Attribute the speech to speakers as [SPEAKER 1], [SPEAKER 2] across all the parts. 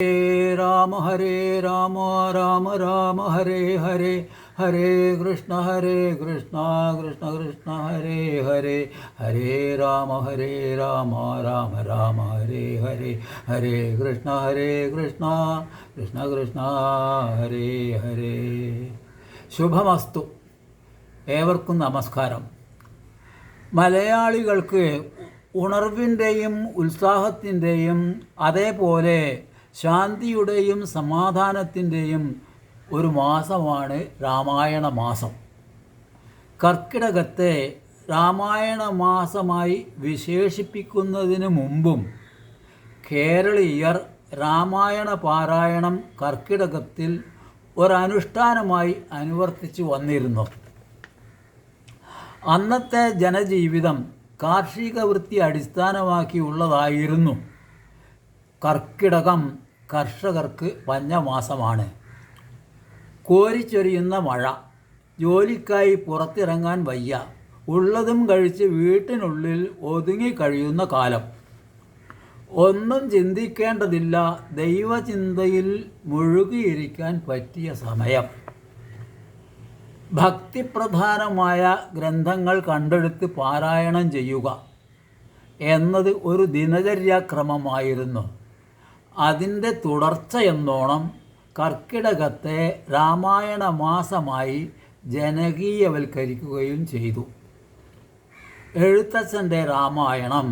[SPEAKER 1] राम राम राम हरे हरे हरे कृष्ण कृष्ण कृष्ण हरे हरे हरे राम राम राम हरे हरे हरे कृष्ण कृष्ण कृष्ण हरे हरे ശുഭമസ്തു. ഏവർക്കും നമസ്കാരം. മലയാളികൾക്ക് ഉണർവിൻ്റെയും ഉത്സാഹത്തിൻ്റെയും അതേപോലെ ശാന്തിയുടെയും സമാധാനത്തിൻ്റെയും ഒരു മാസമാണ് രാമായണ മാസം. കർക്കിടകത്തെ രാമായണ മാസമായി വിശേഷിപ്പിക്കുന്നതിന് മുമ്പും കേരളീയർ രാമായണ പാരായണം കർക്കിടകത്തിൽ ഒരനുഷ്ഠാനമായി അനുവർത്തിച്ചു വന്നിരുന്നു. അന്നത്തെ ജനജീവിതം കാർഷിക വൃത്തി അടിസ്ഥാനമാക്കിയുള്ളതായിരുന്നു. കർക്കിടകം കർഷകർക്ക് പഞ്ഞമാസമാണ്. കോരിച്ചൊരിയുന്ന മഴ, ജോലിക്കായി പുറത്തിറങ്ങാൻ വയ്യ, ഉള്ളതും കഴിച്ച് വീട്ടിനുള്ളിൽ ഒതുങ്ങിക്കഴിയുന്ന കാലം. ഒന്നും ചിന്തിക്കേണ്ടതില്ല, ദൈവചിന്തയിൽ മുഴുകിയിരിക്കാൻ പറ്റിയ സമയം. ഭക്തിപ്രധാനമായ ഗ്രന്ഥങ്ങൾ കണ്ടെടുത്ത് പാരായണം ചെയ്യുക എന്നത് ഒരു ദിനചര്യാക്രമമായിരുന്നു. അതിൻ്റെ തുടർച്ചയെന്നോണം കർക്കിടകത്തെ രാമായണ മാസമായി ജനകീയവൽക്കരിക്കുകയും ചെയ്തു. എഴുത്തച്ഛൻ്റെ രാമായണം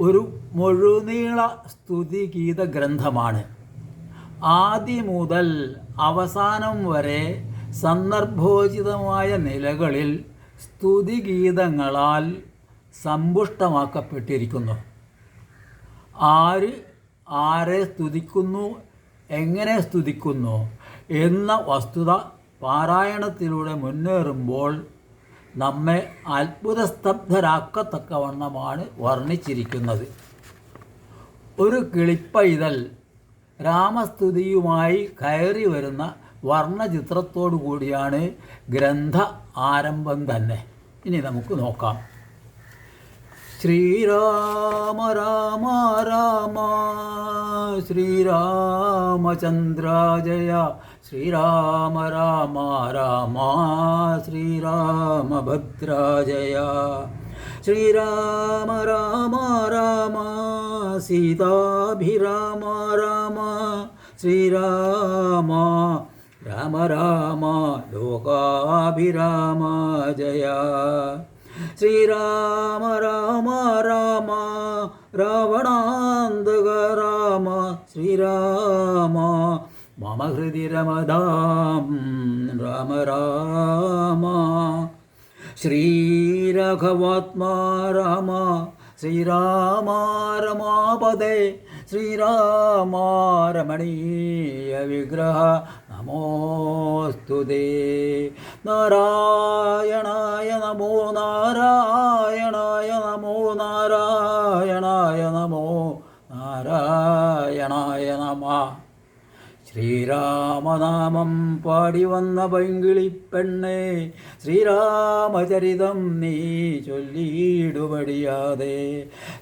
[SPEAKER 1] ഒരു മുഴുനീള സ്തുതിഗീത ഗ്രന്ഥമാണ്. ആദ്യം മുതൽ അവസാനം വരെ സന്ദർഭോചിതമായ നിലകളിൽ സ്തുതിഗീതങ്ങളാൽ സമ്പുഷ്ടമാക്കപ്പെട്ടിരിക്കുന്നു. ആരെ സ്തുതിക്കുന്നു, എങ്ങനെ സ്തുതിക്കുന്നു എന്ന വസ്തുത പാരായണത്തിലൂടെ മുന്നേറുമ്പോൾ നമ്മെ അത്ഭുതസ്തബ്ധരാക്കത്തക്കവണ്ണമാണ് വർണ്ണിച്ചിരിക്കുന്നത്. ഒരു കിളിപ്പൈതൽ രാമസ്തുതിയുമായി കയറി വരുന്ന വർണ്ണചിത്രത്തോടു കൂടിയാണ് ഗ്രന്ഥ ആരംഭം തന്നെ. ഇനി നമുക്ക് നോക്കാം. ശ്രീരാമ രാമ രാമ ശ്രീരാമചന്ദ്രാജയ ശ്രീരാമ രാമ രാമ ശ്രീരാമഭദ്രാജയ ശ്രീരാമ രാമ രാമ സീതാഭിരാമ രാമ ശ്രീരാമ രാമ രാമ ലോകാഭിരാമ ജയ ശ്രീരാമ രാമ രാമ രാവണാന്തക രാമ ശ്രീരാമ മമ ഹൃദി രമതാം രാമ രാമ ശ്രീരാഘവാത്മാ രാമ ശ്രീരാമ രമാപദേ ശ്രീരാമ രമണീയ വിഗ്രഹ നമോസ്തുതേ നാരായണായ നമോ നാരായണായ നമോ നാരായണായ നമോ നാരായണായ നമഃ. ശ്രീരാമനാമം പാടി വന്ന പൈങ്കിളിപ്പെണ്ണേ, ശ്രീരാമചരിതം നീ ചൊല്ലിയിടുപടിയാതെ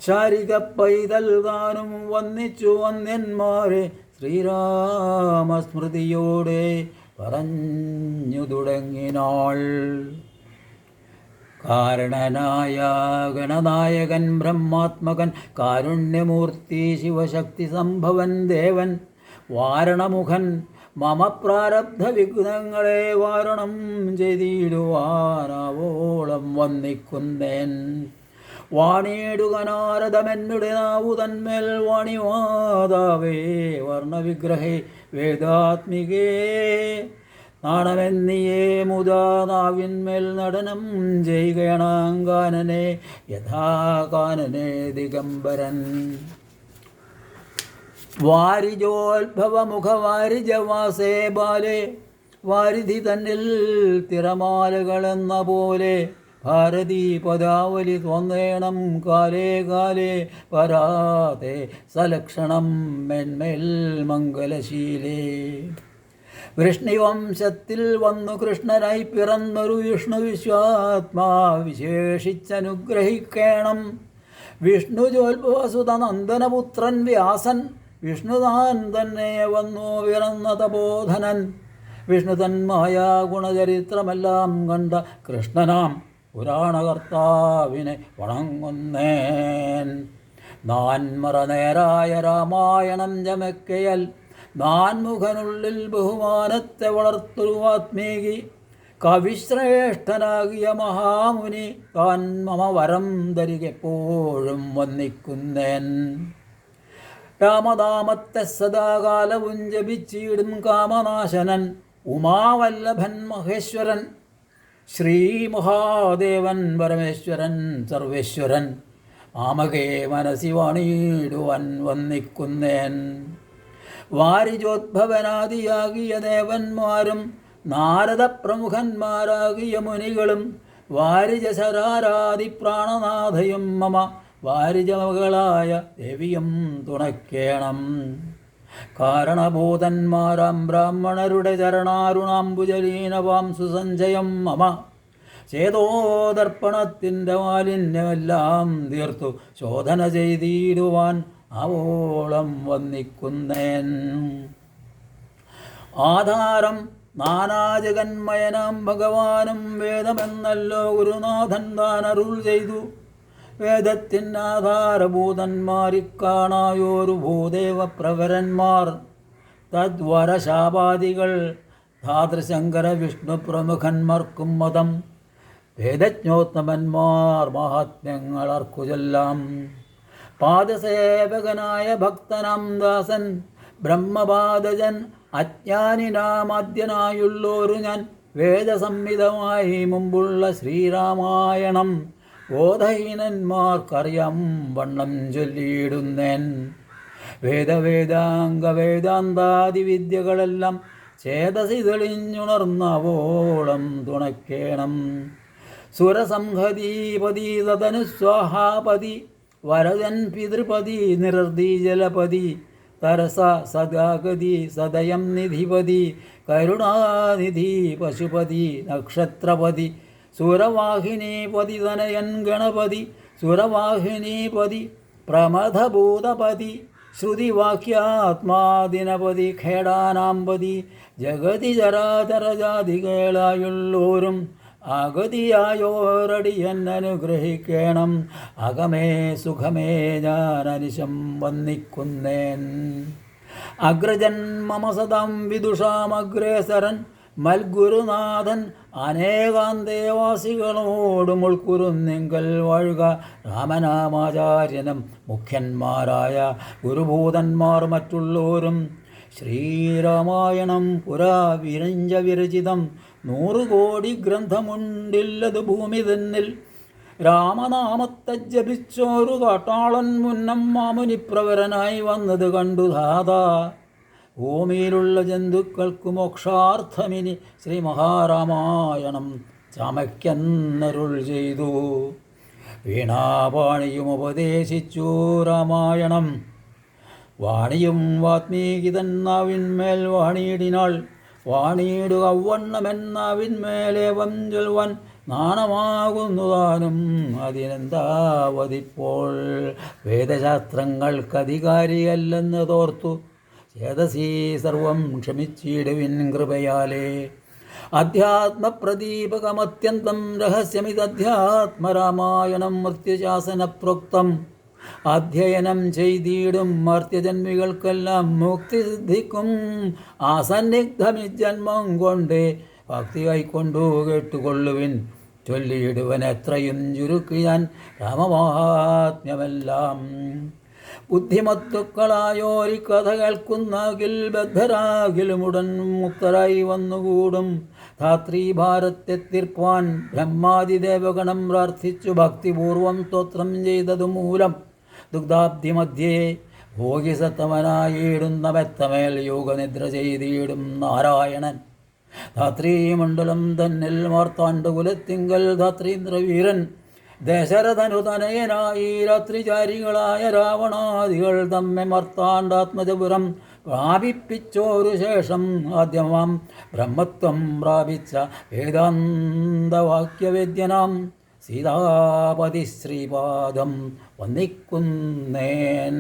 [SPEAKER 1] ശാരിക പൈതൽ താനും വന്നിച്ചു വന്യന്മാരെ ശ്രീരാമസ്മൃതിയോടെ പറഞ്ഞു തുടങ്ങിനാൾ. കാരണനായ ഗണനായകൻ ബ്രഹ്മാത്മകൻ കാരുണ്യമൂർത്തി ശിവശക്തി സംഭവൻ ദേവൻ വാരണമുഖൻ മമ പ്രാരബ്ധ വിഘ്നങ്ങളെ വാരണം ചെയ്തിടുവാനാവോളം വന്നിക്കുന്നേൻ. വാണിയിടുകനാരദമെന്നുടെ നാവു തന്മേൽ വാണിവാതാവേ വർണ്ണവിഗ്രഹേ വേദാത്മികേ നാണമെന്നിയേ മുതാ നാവിന്മേൽ നടനം ചെയ്യുകയണാങ്കാനനെ യഥാകാനനെ ദിഗംബരൻ. വാരിജോത്ഭവമുഖവാരിജവാസേ ബാലേ വാരിധി തന്നിൽ തിരമാലകളെന്ന പോലെ ഭാരതീ പദാവലി തോന്നേണം കാലേ കാലേ പരാതെ സലക്ഷണം മെന്മേൽ മംഗലശീലേ. വൃഷ്ണിവംശത്തിൽ വന്നു കൃഷ്ണനായി പിറന്നൊരു വിഷ്ണു വിശ്വാത്മാ വിശേഷിച്ചനുഗ്രഹിക്കണം. വിഷ്ണുജോത്ഭവസുത നന്ദനപുത്രൻ വ്യാസൻ വിഷ്ണുതാൻ തന്നെ വന്നു പിറന്ന തപോധനൻ. വിഷ്ണു തന്മായ ഗുണചരിത്രമെല്ലാം കണ്ട കൃഷ്ണനാം പുരാണകർത്താവിനെ വണങ്ങുന്നേൻ. നാൻമറ നേരായ രാമായണം ചമക്കയൽ നാൻമുഖനുള്ളിൽ ബഹുമാനത്തെ വളർത്തൊരു വാത്മീകി. കവിശ്രേഷ്ഠനാകിയ മഹാമുനി താൻ മമ വരം തരികെപ്പോഴും വന്ദിക്കുന്നേൻ. രാമനാമത്തെ സദാകാലവും ജപിച്ചിടും കാമനാശനൻ ഉമാവല്ലഭൻ മഹേശ്വരൻ. ശ്രീ മഹാദേവൻ പരമേശ്വരൻ സർവേശ്വരൻ മാമകേ മനസി വാണിടുവാൻ വന്ദിക്കുന്നേൻ. വാരിജോദ്ഭവനാദിയാകിയ ദേവന്മാരും നാരദ പ്രമുഖന്മാരാകിയ മുനികളും വാരിജശരാരാദി പ്രാണനാഥയും മമ വാരിജമകളായ ദേവിയും തുണയ്ക്കേണം. കാരണഭൂതന്മാരാം ബ്രാഹ്മണരുടെ ചരണാരുണാംബുജലീനവാം സുസഞ്ചയം മമ ചേതോദർപ്പണത്തിൻ്റെ മാലിന്യമെല്ലാം തീർത്തു ശോധന ചെയ്തിടുവാൻ ആവോളം വന്ദിക്കുന്നേൻ. ആധാരം നാനാജഗന്മയനാം ഭഗവാനും വേദമെന്നല്ലോ ഗുരുനാഥൻ താനരുൾ ചെയ്തു. വേദത്തിനാധാരഭൂതന്മാരിക്കാണായോരു ഭൂദേവപ്രവരന്മാർ തദ്വരശാപാദികൾ ധാതൃശങ്കര വിഷ്ണു പ്രമുഖന്മാർക്കും മതം. വേദജ്ഞോത്തമന്മാർ മഹാത്മ്യങ്ങളർക്കുചൊല്ലാം. പാദസേവകനായ ഭക്തനാം ദാസൻ ബ്രഹ്മപാദജൻ അജ്ഞാനിനാമാദ്യനായുള്ളോരു ഞാൻ വേദസംഹിതമായി മുമ്പുള്ള ശ്രീരാമായണം ബോധഹീനന്മാർക്കറിയാം വണ്ണം ചൊല്ലിയിടുന്നേൻ. വേദാന്താദി വിദ്യകളെല്ലാം ചേതസി തെളിഞ്ഞുണർന്നവോളം തുണയ്ക്കേണം. സുരസംഹതീപതി തതനുസ്വാഹാപതി വരദൻ പിതൃപതി നിർദീജലപതി തരസ സദാഗതി സദയം നിധിപതി കരുണാനിധി പശുപതി നക്ഷത്രപതി സുരവാഹിനീപതി തനയൻ ഗണപതി സുരവാഹിനീപതി പ്രമഥഭൂതപതി ശ്രുതിവാക്യാത്മാദിനപതി ഖേടാനാംപതി ജഗതി ചരാചരജാതികളായുള്ളോരും അഗതിയായോരടിയൻ അനുഗ്രഹിക്കണം. അകമേ സുഖമേ ഞാൻ വന്ദിക്കുന്നേൻ. അഗ്രജൻ മമ സദാം വിദുഷാമഗ്രേസരൻ മൽഗുരുനാഥൻ അനേകാന്തേവാസികളോടും ഉൾക്കുരുന്നെങ്കൽ വാഴുക. രാമനാമാചാര്യനും മുഖ്യന്മാരായ ഗുരുഭൂതന്മാർ മറ്റുള്ളോരും ശ്രീരാമായണം പുരാ വിരഞ്ച വിരചിതം 100 കോടി ഗ്രന്ഥമുണ്ടില്ലത് ഭൂമി തന്നിൽ. രാമനാമത്തെ ജപിച്ചോരു കാട്ടാളൻ മുന്നം മാമുനിപ്രവരനായി വന്നത് കണ്ടു ധാതാ. ഭൂമിയിലുള്ള ജന്തുക്കൾക്ക് മോക്ഷാർത്ഥമിനി ശ്രീ മഹാരാമായണം ചമയ്ക്കെന്നരുൾ ചെയ്തു. വീണാപാണിയും ഉപദേശിച്ചു രാമായണം. വാണിയും വാത്മീകിതൻ നാവിന്മേൽ വാണിയിടിനാൾ. വാണിയിടുക ഔവണ്ണമെന്നാവിന്മേലേവം ചൊൽവൻ നാണമാകുന്നതാനും അതിനെന്താവതിപ്പോൾ. വേദശാസ്ത്രങ്ങൾക്കധികാരിയല്ലെന്ന് തോർത്തു ചേതസീ സർവം ക്ഷമിച്ചിടുവിൻ കൃപയാലേ. അധ്യാത്മപ്രദീപകമത്യന്തം രഹസ്യമിതധ്യാത്മരാമായണം മൃത്യുശാസനപ്രോക്തം. അധ്യയനം ചെയ്തിടും മർത്യജന്മികൾക്കെല്ലാം മുക്തി സിദ്ധിക്കും. ആസന്നിഗ്ധമിജന്മം കൊണ്ട് ഭക്തി കൈക്കൊണ്ടു കേട്ടുകൊള്ളുവിൻ. ചൊല്ലിയിടുവൻ എത്രയും ചുരുക്കിയാൻ രാമമാഹാത്മ്യമെല്ലാം. ബുദ്ധിമത്തുക്കളായോരി കഥ കേൾക്കുന്നാകിൽ ബദ്ധരാകിലുമുടൻ മുക്തരായി വന്നുകൂടും. ധാത്രീഭാരത്തെ തീർപ്പാൻ ബ്രഹ്മാതിദേവഗണം പ്രാർത്ഥിച്ചു ഭക്തിപൂർവം സ്തോത്രം ചെയ്തതു മൂലം ദുഗ്ധാബ്ദി മധ്യേ ഭോഗിസത്തമനായിടുന്ന മെത്തമേൽ യോഗനിദ്ര ചെയ്തിടും നാരായണൻ. ധാത്രീമണ്ഡലം തന്നിൽ മാർത്താണ്ഡകുലത്തിങ്കൽ ധാത്രീന്ദ്രവീരൻ ദശരഥനുതനയനായി രാത്രിചാരികളായ രാവണാദികൾ തമ്മെ മർത്താണ്ഡാത്മജപുരം പ്രാപിപ്പിച്ചോരു ശേഷം ആദ്യമാം ബ്രഹ്മത്വം പ്രാപിച്ച വേദാന്തവാക്യവേദ്യനാം സീതാപതി ശ്രീപാദം വന്ദിക്കുന്നേൻ.